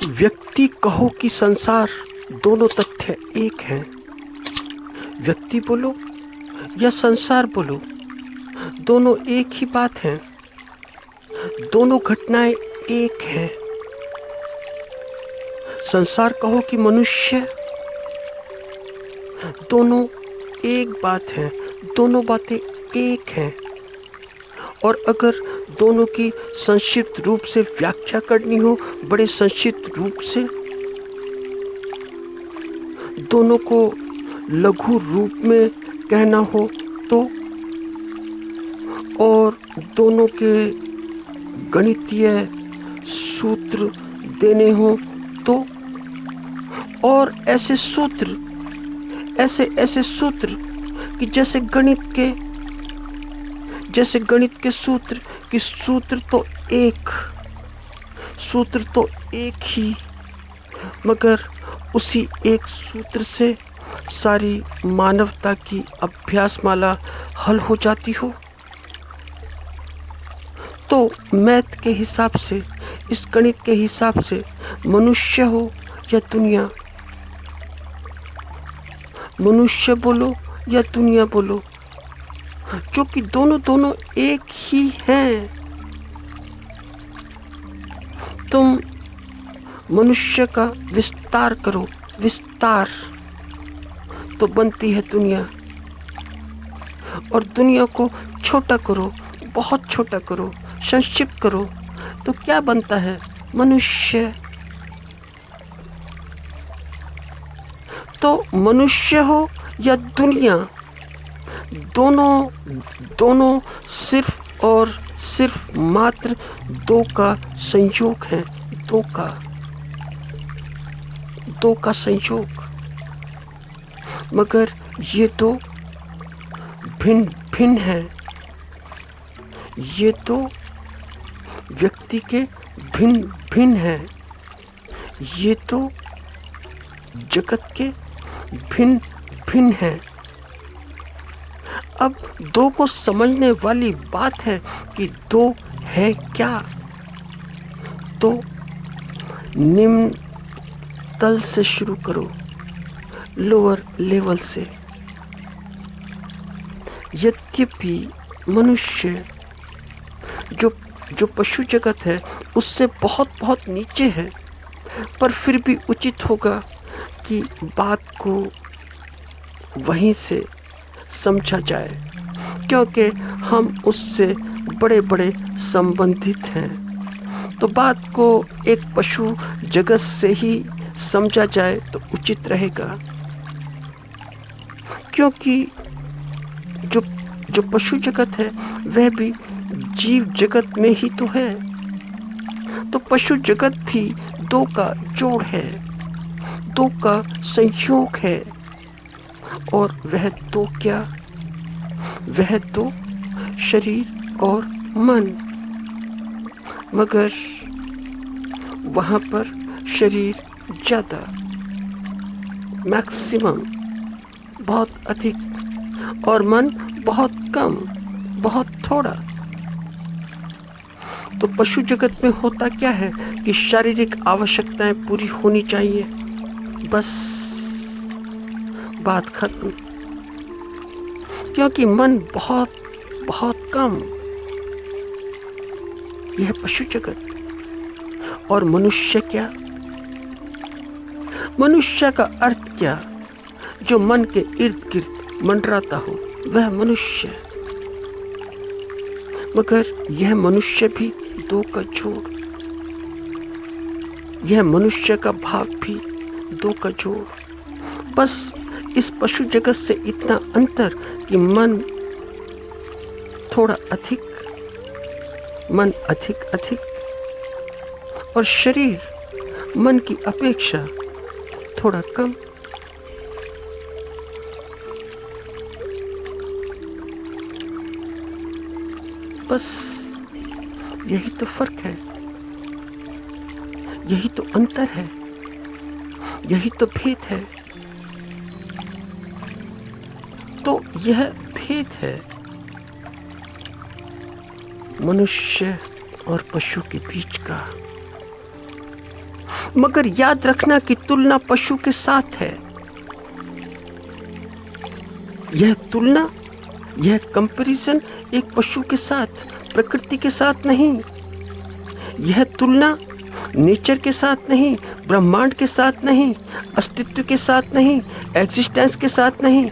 व्यक्ति कहो कि संसार, दोनों तथ्य एक हैं। व्यक्ति बोलो या संसार बोलो, दोनों एक ही बात हैं। दोनों घटनाएं एक हैं। संसार कहो कि मनुष्य, दोनों एक बात है, दोनों बातें एक हैं। और अगर दोनों की संक्षिप्त रूप से व्याख्या करनी हो, बड़े संक्षिप्त रूप से, दोनों को लघु रूप में कहना हो तो, और दोनों के गणितीय सूत्र देने हो तो, और ऐसे सूत्र, ऐसे सूत्र कि जैसे गणित के सूत्र कि सूत्र तो एक ही, मगर उसी एक सूत्र से सारी मानवता की अभ्यासमाला हल हो जाती हो। तो मैथ के हिसाब से, इस गणित के हिसाब से मनुष्य हो या दुनिया, मनुष्य बोलो या दुनिया बोलो, जो कि दोनों एक ही हैं। तुम मनुष्य का विस्तार करो, विस्तार तो बनती है दुनिया, और दुनिया को छोटा करो, बहुत छोटा करो, संक्षिप्त करो तो क्या बनता है? मनुष्य। तो मनुष्य हो या दुनिया, दोनों सिर्फ और सिर्फ मात्र दो का संयोग है। दो का संयोग, मगर ये तो भिन्न भिन्न है। ये तो व्यक्ति के भिन्न भिन्न है। ये तो जगत के भिन्न भिन्न है। अब दो को समझने वाली बात है कि दो है क्या। तो निम्न तल से शुरू करो, लोअर लेवल से। यद्यपि मनुष्य जो पशु जगत है उससे बहुत बहुत नीचे है, पर फिर भी उचित होगा कि बात को वहीं से समझा जाए, क्योंकि हम उससे बड़े बड़े संबंधित हैं। तो बात को एक पशु जगत से ही समझा जाए तो उचित रहेगा, क्योंकि जो पशु जगत है वह भी जीव जगत में ही तो है। तो पशु जगत भी दो का जोड़ है, दो का संयोग है। और वह दो क्या? वह दो शरीर और मन, मगर वहाँ पर शरीर ज़्यादा, मैक्सिमम, बहुत अधिक, और मन बहुत कम, बहुत थोड़ा। तो पशु जगत में होता क्या है कि शारीरिक आवश्यकताएं पूरी होनी चाहिए, बस बात खत्म। क्योंकि मन बहुत बहुत कम। यह पशु जगत। और मनुष्य क्या? मनुष्य का अर्थ क्या? जो मन के इर्द गिर्द मंडराता हो वह मनुष्य। मगर यह मनुष्य भी दो का जोड़, यह मनुष्य का भाव भी दो का जोड़। बस इस पशु जगत से इतना अंतर कि मन थोड़ा अधिक, मन अधिक और शरीर मन की अपेक्षा थोड़ा कम। बस यही तो फर्क है, यही तो अंतर है, यही तो भेद है। तो यह भेद है मनुष्य और पशु के बीच का। मगर याद रखना कि तुलना पशु के साथ है। यह तुलना, यह कंपैरिजन एक पशु के साथ, प्रकृति के साथ नहीं। यह तुलना नेचर के साथ नहीं, ब्रह्मांड के साथ नहीं, अस्तित्व के साथ नहीं, एग्जिस्टेंस के साथ नहीं।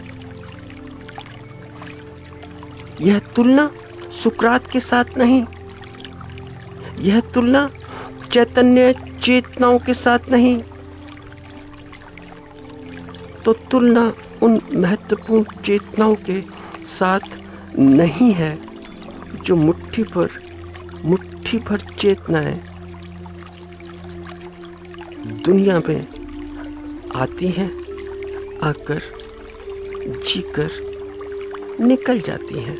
यह तुलना सुकरात के साथ नहीं। यह तुलना चैतन्य चेतनाओं के साथ नहीं। तो तुलना उन महत्वपूर्ण चेतनाओं के साथ नहीं है जो मुट्ठी भर चेतनाएं दुनिया में आती हैं, आकर जीकर निकल जाती हैं।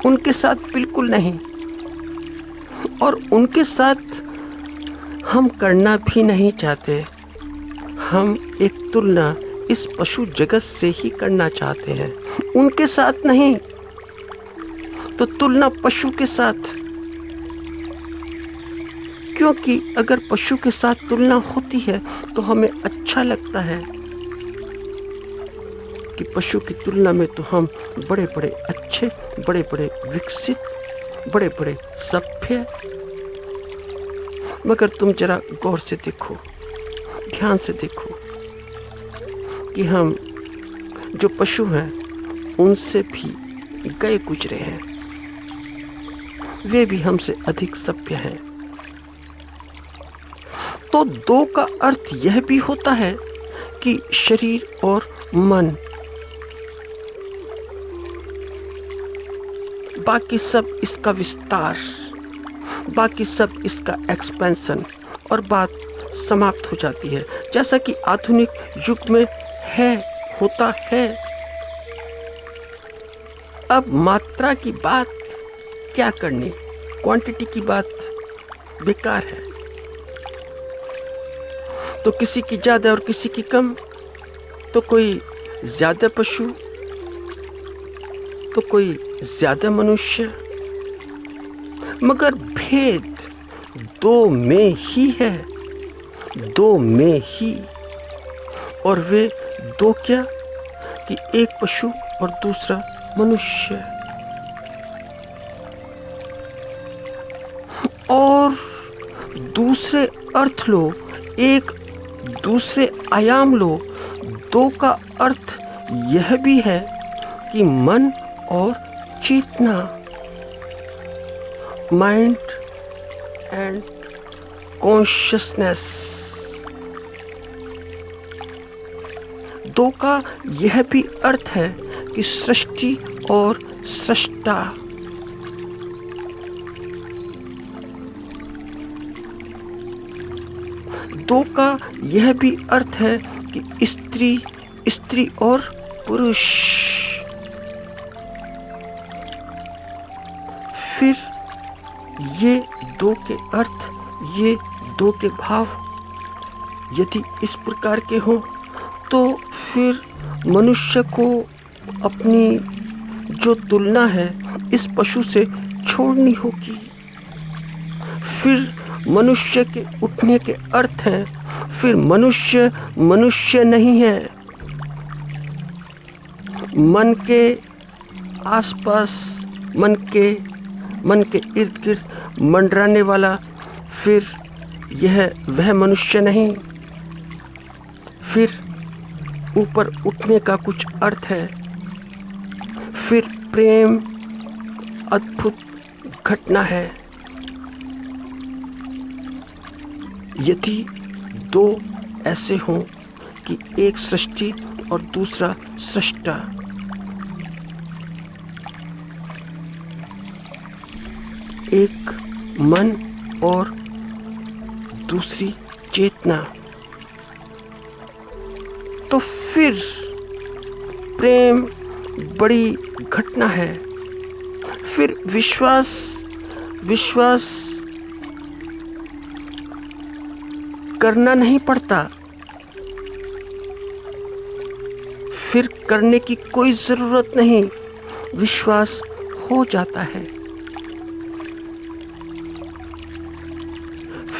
उनके साथ बिल्कुल नहीं, और उनके साथ हम करना भी नहीं चाहते। हम एक तुलना इस पशु जगत से ही करना चाहते हैं, उनके साथ नहीं। तो तुलना पशु के साथ, क्योंकि अगर पशु के साथ तुलना होती है तो हमें अच्छा लगता है कि पशु की तुलना में तो हम बड़े बड़े अच्छे, बड़े बड़े विकसित, बड़े बड़े सभ्य। मगर तुम जरा गौर से देखो, ध्यान से देखो कि हम जो पशु हैं उनसे भी गए गुजरे हैं, वे भी हमसे अधिक सभ्य हैं। तो दो का अर्थ यह भी होता है कि शरीर और मन, बाकी सब इसका विस्तार, बाकी सब इसका एक्सपेंशन, और बात समाप्त हो जाती है, जैसा कि आधुनिक युग में होता है। अब मात्रा की बात क्या करनी, क्वांटिटी की बात बेकार है। तो किसी की ज़्यादा और किसी की कम, तो कोई ज़्यादा पशु तो कोई ज़्यादा मनुष्य, मगर भेद दो में ही है, दो में ही। और वे दो क्या कि एक पशु और दूसरा मनुष्य। और दूसरे अर्थ लो, एक दूसरे आयाम लो। दो का अर्थ यह भी है कि मन और चेतना, माइंड एंड कॉन्शियसनेस। दो का यह भी अर्थ है कि सृष्टि और सृष्टा। दो का यह भी अर्थ है कि स्त्री और पुरुष। फिर ये दो के अर्थ, ये दो के भाव यदि इस प्रकार के हों, तो फिर मनुष्य को अपनी जो तुलना है इस पशु से छोड़नी होगी। फिर मनुष्य के उठने के अर्थ हैं, फिर मनुष्य नहीं है। मन के आसपास, मन के इर्द गिर्द मंडराने वाला, फिर यह वह मनुष्य नहीं। फिर ऊपर उठने का कुछ अर्थ है। फिर प्रेम अद्भुत घटना है। यदि दो ऐसे हों कि एक सृष्टि और दूसरा सृष्टा, एक मन और दूसरी चेतना, तो फिर प्रेम बड़ी घटना है। फिर विश्वास करना नहीं पड़ता, फिर करने की कोई जरूरत नहीं, विश्वास हो जाता है।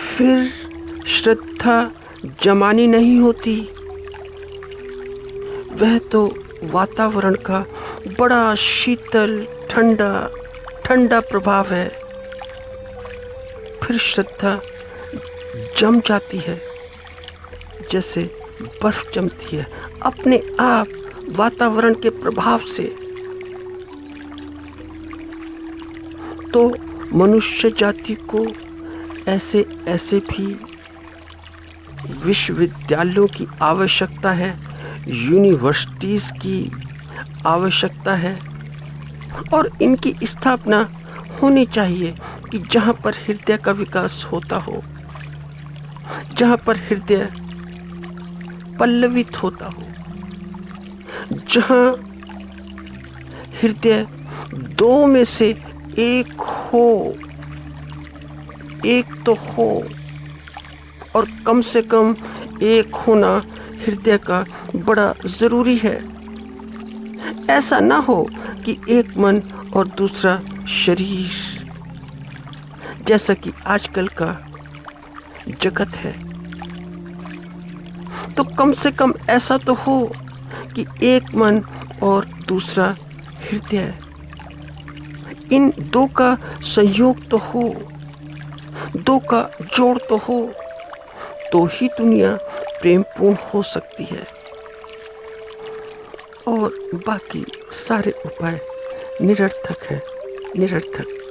फिर श्रद्धा जमानी नहीं होती, वह तो वातावरण का बड़ा शीतल ठंडा ठंडा प्रभाव है। फिर श्रद्धा जम जाती है जैसे बर्फ जमती है अपने आप वातावरण के प्रभाव से। तो मनुष्य जाति को ऐसे ऐसे भी विश्वविद्यालयों की आवश्यकता है, यूनिवर्सिटीज़ की आवश्यकता है, और इनकी स्थापना होनी चाहिए कि जहाँ पर हृदय का विकास होता हो, जहाँ पर हृदय पल्लवित होता हो, जहाँ हृदय दो में से एक हो, एक तो हो, और कम से कम एक होना हृदय का बड़ा ज़रूरी है। ऐसा ना हो कि एक मन और दूसरा शरीर, जैसा कि आजकल का जगत है। तो कम से कम ऐसा तो हो कि एक मन और दूसरा हृदय, इन दो का संयोग तो हो, दो का जोड़ तो हो, तो ही दुनिया प्रेमपूर्ण हो सकती है। और बाकी सारे उपाय निरर्थक हैं, निरर्थक।